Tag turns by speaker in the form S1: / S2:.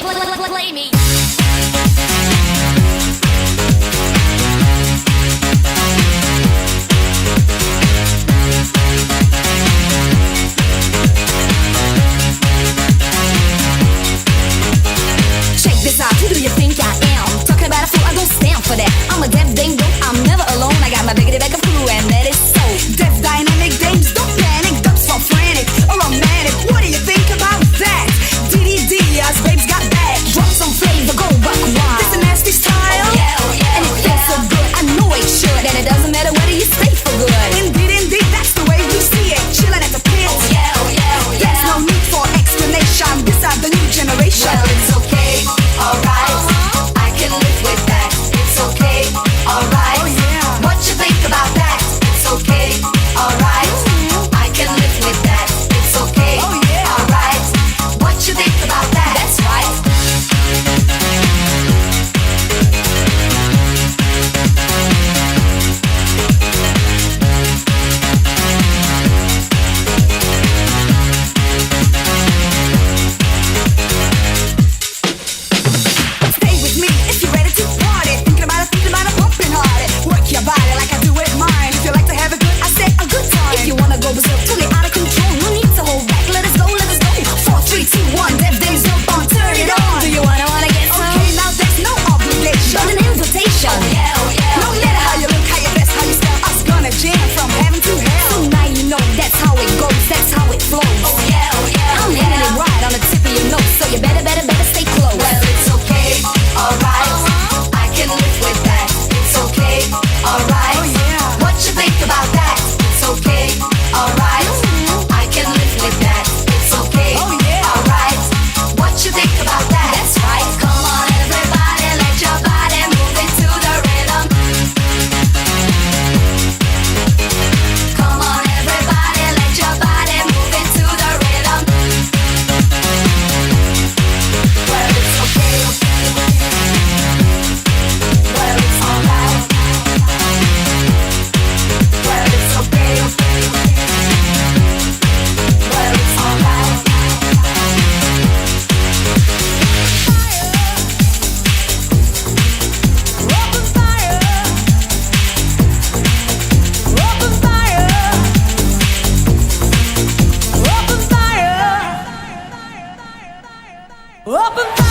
S1: play me.
S2: Check this out, who do you think I am? Talking about a fool, I don't stand for that. I'm a deaf dame, I'm never alone. I got my biggity bag of crew and that is so. Deaf dynamic dames, don't panic. Ducks fall frantic or romantic. What do you think about that? DDD, us babes got back. Drop some flavor, go buck wild. This a nasty style,
S1: Oh yeah, oh yeah,
S2: and it
S1: oh
S2: feels
S1: yeah.
S2: so good. I know it should, and it doesn't matter whether you stay for good. Indeed, that's the way we see it. Chillin' at the pit.
S1: Oh yeah, oh yeah, oh yeah.
S2: There's no need for explanation. This are the new generation.
S1: Well, it's okay, alright. I can live with that. It's okay, alright.
S2: Oh, yeah.
S1: What you think about that? It's okay, alright. I can live with that. It's okay,
S2: Oh, yeah.
S1: alright. What you think about that? That's right.
S2: Stay with me if you're ready to party. Thinking about it, pumping hard. Work your body like I do with mine. If you like to have a good, I say a good time. If you wanna go berserk, totally out of control, no need to hold back. Let us go, let us go. 4, 3, 2, 1, dev days up on, turn it on. Do you wanna get some? Okay, now there's no obligation, but an invitation.
S1: Oh yeah, oh yeah,
S2: No
S1: oh
S2: matter
S1: yeah.
S2: how you look, how you dress, how you style, us gonna jam from heaven to hell. So now you know that's how it goes, that's how it flows.
S1: Oh yeah, oh yeah,
S2: I'm
S1: oh
S2: hitting it
S1: yeah.
S2: right on the tip of your nose, so you better stay close.
S1: Well, it's okay, alright. I can live with that. It's okay, alright.
S2: Oh, yeah.
S1: What you think about that? It's okay, alright. I can live with that. It's okay,
S2: Oh, yeah.
S1: alright. What you think about that? That's right. Come on, everybody, let your body move into the rhythm. Come on, everybody, let your body move into the rhythm. Well, it's okay. Well, it's alright. Well, it's okay. Well, it's alright.
S2: Open fire, open fire, open fire, open fire.